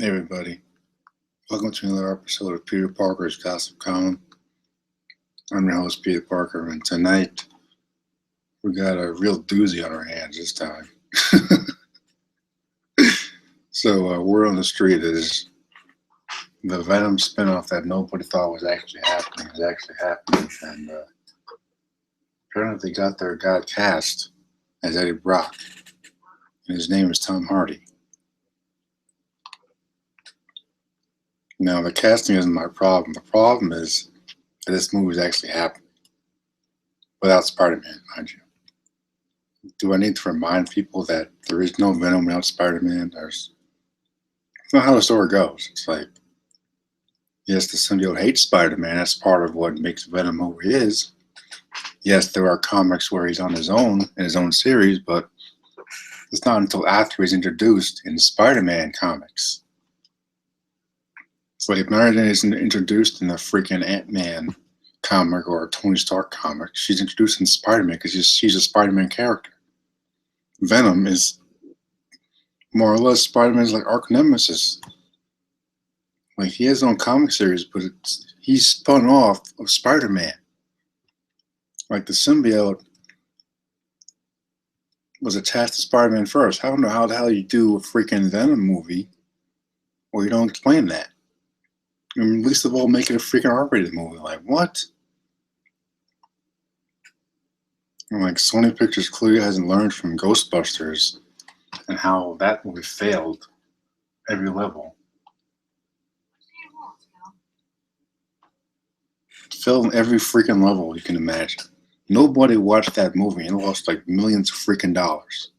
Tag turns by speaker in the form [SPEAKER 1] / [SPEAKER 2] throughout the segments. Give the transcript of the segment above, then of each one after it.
[SPEAKER 1] Hey everybody, welcome to another episode of Peter Parker's Gossip Column. I'm your host Peter Parker, and tonight we got a real doozy on our hands this time. So word on the street is the Venom spinoff that nobody thought was actually happening is actually happening, and apparently they got their guy cast as Eddie Brock, and his name is Tom Hardy. Now the casting isn't my problem. The problem is that this movie is actually happening without Spider-Man, mind you. Do I need to remind people that there is no Venom without Spider-Man? It's not how the story goes. It's like, yes, the symbiote hates Spider-Man. That's part of what makes Venom who he is. Yes, there are comics where he's on his own in his own series, but it's not until after he's introduced in the Spider-Man comics. It's like if Mary Jane isn't introduced in the freaking Ant-Man comic or a Tony Stark comic, she's introduced in Spider-Man because she's a Spider-Man character. Venom is more or less Spider-Man's like arch nemesis. Like he has his own comic series, but he's spun off of Spider-Man. Like the symbiote was attached to Spider-Man first. I don't know how the hell you do a freaking Venom movie where you don't explain that. I mean, least of all, make it a freaking R-rated movie. Like what? And like Sony Pictures clearly hasn't learned from Ghostbusters and how that movie failed every level. Failed on every freaking level you can imagine. Nobody watched that movie and lost like millions of freaking dollars.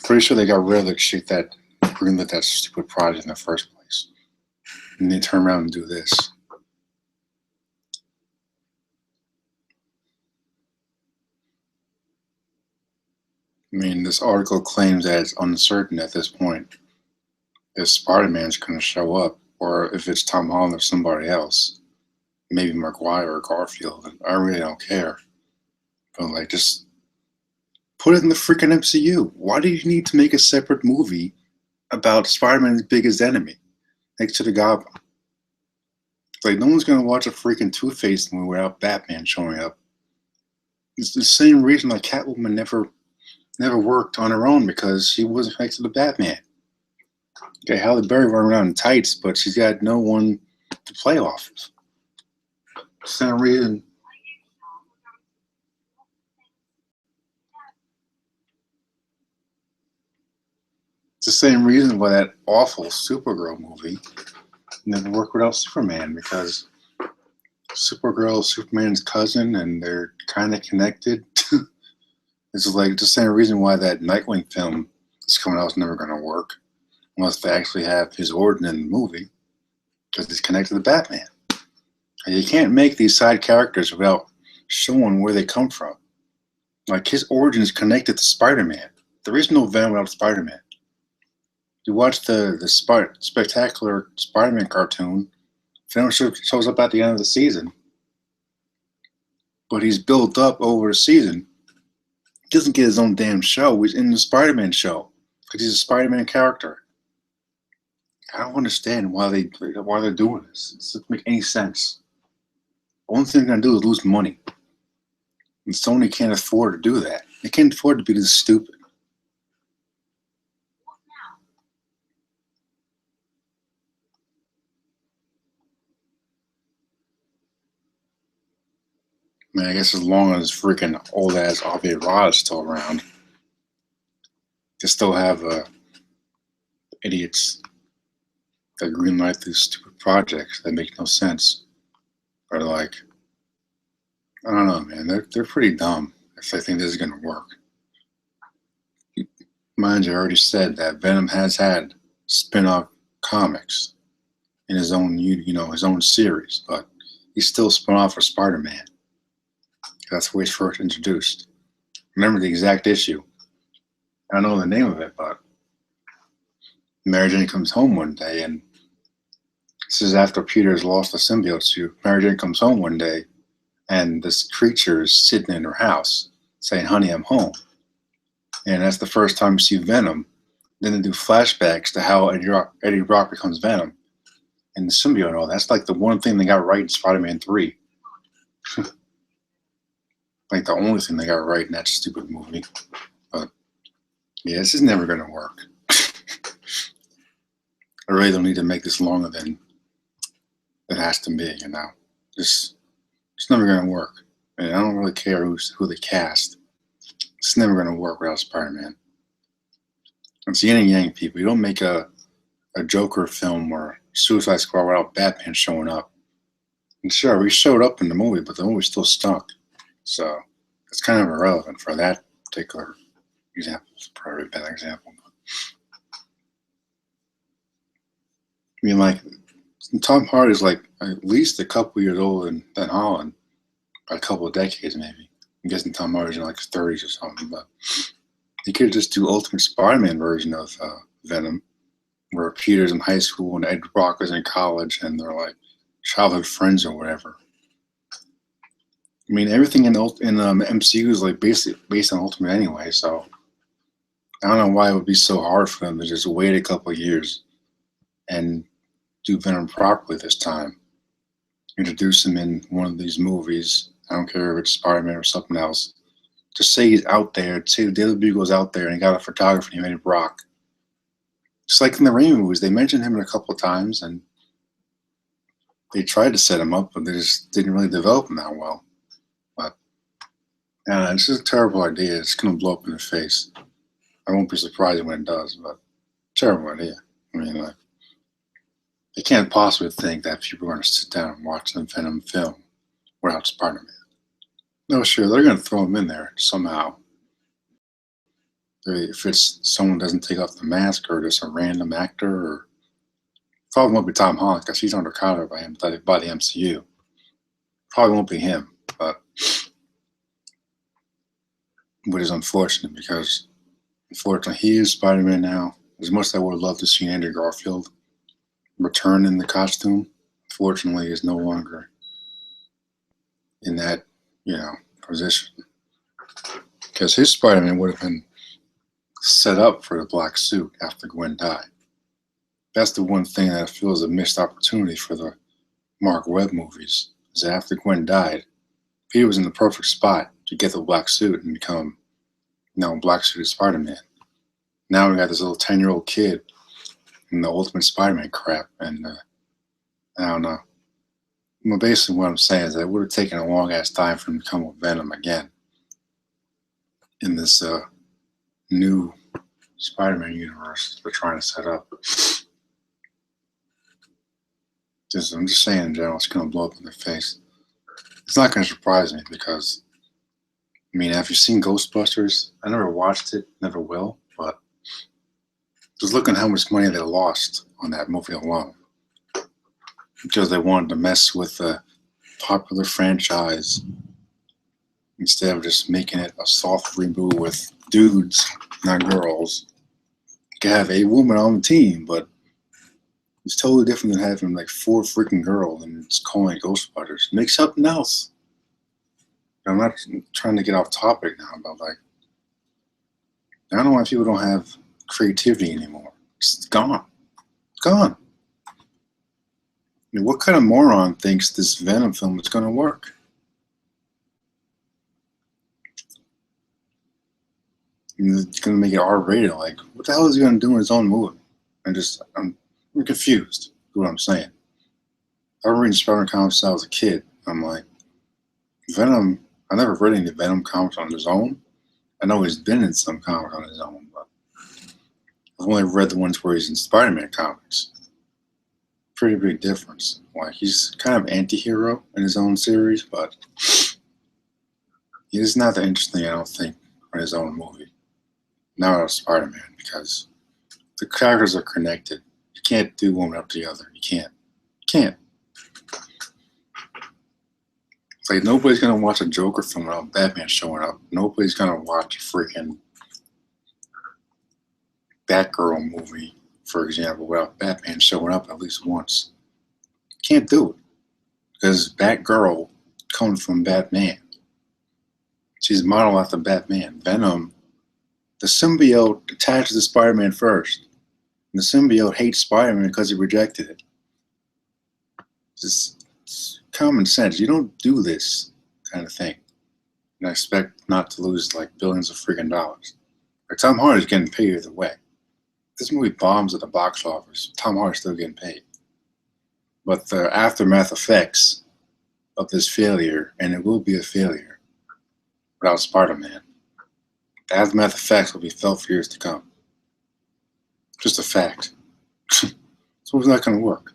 [SPEAKER 1] Pretty sure they got rid of the shit that greenlit that stupid project in the first place. And they turn around and do this. I mean, this article claims that it's uncertain at this point if Spider-Man's going to show up or if it's Tom Holland or somebody else. Maybe Maguire or Garfield. I really don't care. But like, just put it in the freaking MCU. Why do you need to make a separate movie about Spider-Man's biggest enemy next to the Goblin? Like, no one's gonna watch a freaking Two-Face movie without Batman showing up. It's the same reason like Catwoman never worked on her own because she wasn't next to the Batman. Okay, Halle Berry running around in tights, but she's got no one to play off of. Same reason. It's the same reason why that awful Supergirl movie never worked without Superman, because Supergirl is Superman's cousin and they're kind of connected. It's like the same reason why that Nightwing film is coming out is never going to work unless they actually have his origin in the movie, because it's connected to Batman. And you can't make these side characters without showing where they come from. Like his origin is connected to Spider-Man. There is no Venom without Spider-Man. You watch the spectacular Spider-Man cartoon, Venom shows up at the end of the season, but he's built up over the season. He doesn't get his own damn show. He's in the Spider-Man show because he's a Spider-Man character. I don't understand why they're doing this. It doesn't make any sense. The only thing they're gonna do is lose money, and Sony can't afford to do that. They can't afford to be this stupid. I mean, I guess as long as freaking old ass Avi Arad is still around, they still have idiots that greenlight these stupid projects that make no sense. Or like, I don't know, man. They're pretty dumb if they think this is gonna work. Mind you, I already said that Venom has had spin-off comics in his own, his own series, but he's still spun off for Spider-Man. That's where he's first introduced. Remember the exact issue. I don't know the name of it, but Mary Jane comes home one day, and this is after Peter has lost the symbiote suit. Mary Jane comes home one day, and this creature is sitting in her house saying, "Honey, I'm home." And that's the first time you see Venom Then they do flashbacks to how Eddie Brock becomes Venom and the symbiote and all. That's like the one thing they got right in Spider-Man 3. Like the only thing they got right in that stupid movie. But yeah, this is never going to work. I really don't need to make this longer than it has to be, you know. It's never going to work. And I don't really care who they cast. It's never going to work without Spider-Man. It's yin and yang, people. You don't make a Joker film or Suicide Squad without Batman showing up. And sure, he showed up in the movie, but the movie still stunk. So it's kind of irrelevant for that particular example. It's probably a bad example. I mean, like, Tom Hardy's like at least a couple years older than Holland, by a couple of decades maybe. I'm guessing Tom Hardy's in like his 30s or something, but he could just do Ultimate Spider-Man version of Venom, where Peter's in high school and Ed Brock is in college, and they're like childhood friends or whatever. I mean, everything in MCU is like basically based on Ultimate anyway, so I don't know why it would be so hard for them to just wait a couple of years and do Venom properly this time. Introduce him in one of these movies. I don't care if it's Spider-Man or something else. Just say he's out there. Say the Daily Bugle's out there and he got a photographer named Eddie Brock. Just like in the Raimi movies, they mentioned him a couple of times and they tried to set him up, but they just didn't really develop him that well. But this is a terrible idea. It's going to blow up in the face. I won't be surprised when it does, but terrible idea. I mean, like, they can't possibly think that people are going to sit down and watch the Venom film without Spider-Man. No, sure, they're going to throw him in there somehow. If it's someone doesn't take off the mask or just a random actor, or probably won't be Tom Holland because he's under contract by the MCU. Probably won't be him, but which is unfortunate because unfortunately he is Spider-Man now. As much as I would have loved to see Andrew Garfield return in the costume, unfortunately is no longer in that, position. Because his Spider-Man would have been set up for the black suit after Gwen died. That's the one thing that I feel is a missed opportunity for the Mark Webb movies, is that after Gwen died, Peter was in the perfect spot to get the black suit and become, black suited Spider-Man. Now we got this little 10-year-old kid in the Ultimate Spider-Man crap, and I don't know. Well, basically what I'm saying is that it would have taken a long-ass time for him to come with Venom again in this new Spider-Man universe we're trying to set up. I'm just saying in general, it's going to blow up in their face. It's not going to surprise me because, have you seen Ghostbusters? I never watched it, never will, but just look at how much money they lost on that movie alone. Because they wanted to mess with a popular franchise instead of just making it a soft reboot with dudes, not girls. You can have a woman on the team, but it's totally different than having like 4 freaking girls and it's calling it Ghostbusters. Make something else. I'm not trying to get off topic now, but like, I don't know why people don't have creativity anymore. It's gone. It's gone. What kind of moron thinks this Venom film is going to work? It's going to make it R-rated. Like, what the hell is he going to do in his own movie? I'm confused. Is what I'm saying. I was reading Spider-Man comics since I was a kid. I'm like, Venom. I never read any Venom comics on his own. I know he's been in some comics on his own, but I've only read the ones where he's in Spider-Man comics. Pretty big difference. Like, he's kind of anti-hero in his own series, but he's not that interesting, I don't think, in his own movie. Not out Spider-Man, because the characters are connected. You can't do one without the other. You can't. You can't. It's like nobody's going to watch a Joker film without Batman showing up. Nobody's going to watch a freaking Batgirl movie, for example, without Batman showing up at least once. Can't do it. Because Batgirl comes from Batman. She's modeled after Batman. Venom The symbiote attaches to Spider-Man first. And the symbiote hates Spider-Man because he rejected it. It's common sense. You don't do this kind of thing and expect not to lose like billions of freaking dollars. Like Tom Hardy's getting paid either way. If this movie bombs at the box office, Tom Hardy's still getting paid. But the aftermath effects of this failure, and it will be a failure without Spider-Man, the aftermath effects will be felt for years to come. Just a fact. So it's not going to work.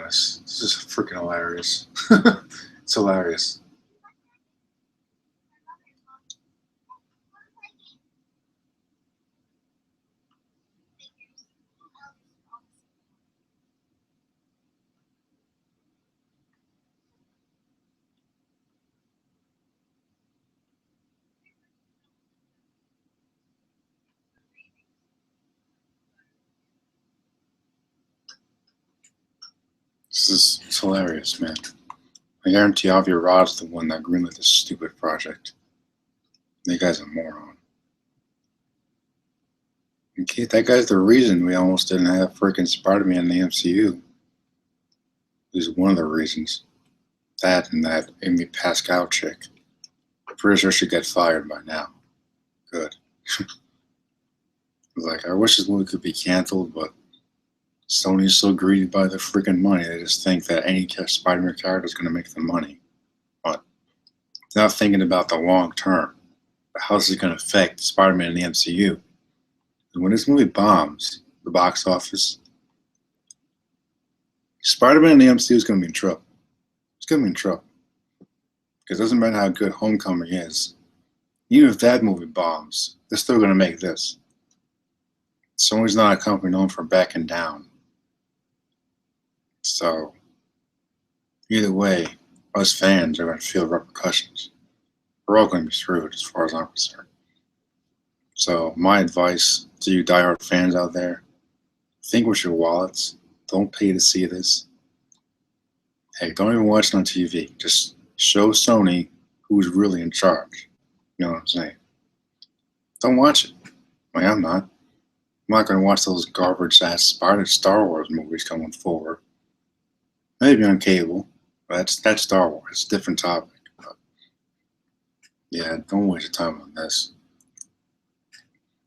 [SPEAKER 1] This is freaking hilarious. It's hilarious. It's hilarious, man. I guarantee Avi Rod's the one that greenlit this stupid project. That guy's a moron. Okay, that guy's the reason we almost didn't have freaking Spider-Man in the MCU. He's one of the reasons. That and that Amy Pascal chick. I'm pretty sure she'd get fired by now. Good. Like, I wish this movie could be canceled, but Sony's so greedy by the freaking money, they just think that any Spider-Man character is going to make them money. But they're not thinking about the long term. How this is going to affect Spider-Man in the MCU. And when this movie bombs the box office, Spider-Man in the MCU is going to be in trouble. It's going to be in trouble. Because it doesn't matter how good Homecoming is. Even if that movie bombs, they're still going to make this. Sony's not a company known for backing down. So, either way, us fans are going to feel repercussions. We're all going to be screwed as far as I'm concerned. So, my advice to you diehard fans out there, think with your wallets. Don't pay to see this. Hey, don't even watch it on TV. Just show Sony who's really in charge. You know what I'm saying? Don't watch it. Like, I'm not. I'm not going to watch those garbage-ass Star Wars movies coming forward. Maybe on cable. But that's Star Wars. It's a different topic. But yeah, don't waste your time on this.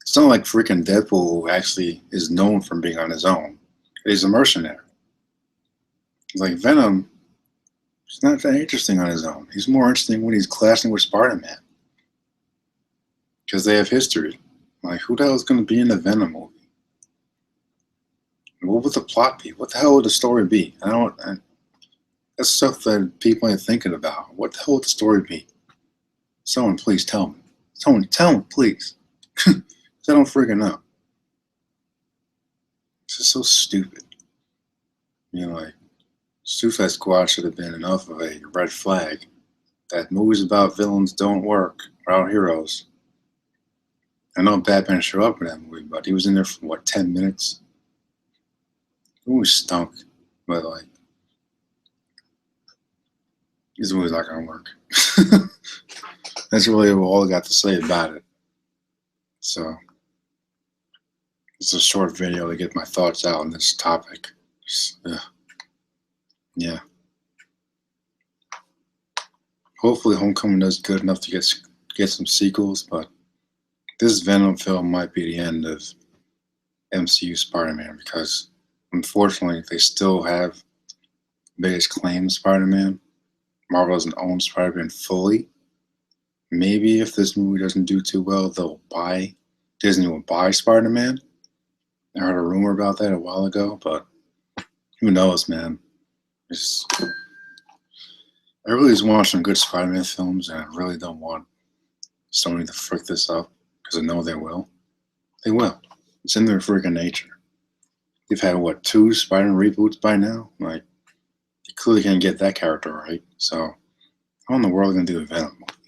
[SPEAKER 1] It's not like freaking Deadpool, who actually is known for being on his own. He's a mercenary. Like Venom, he's not that interesting on his own. He's more interesting when he's clashing with Spider-Man. Because they have history. Like, who the hell is going to be in the Venom movie? What would the plot be? What the hell would the story be? That's stuff that people ain't thinking about. What the hell would the story be? Someone please tell me. Someone tell me, please. I don't freaking know. It's just so stupid. You know, like, Suicide Squad should have been enough of a red flag that movies about villains don't work without heroes. I know Batman showed up in that movie, but he was in there for, what, 10 minutes? The movie stunk, but, like, this movie's not going to work. That's really all I got to say about it. So, it's a short video to get my thoughts out on this topic. Yeah. Hopefully Homecoming does good enough to get some sequels, but this Venom film might be the end of MCU Spider-Man because, unfortunately, they still have the biggest claim to Spider-Man. Marvel doesn't own Spider-Man fully. Maybe if this movie doesn't do too well, Disney will buy Spider-Man. I heard a rumor about that a while ago, but who knows, man. I really just want some good Spider-Man films, and I really don't want Sony to frick this up, because I know they will. They will. It's in their freaking nature. They've had, what, 2 Spider-Man reboots by now? Like, you clearly can't get that character right, so how in the world are they going to do a Venom movie?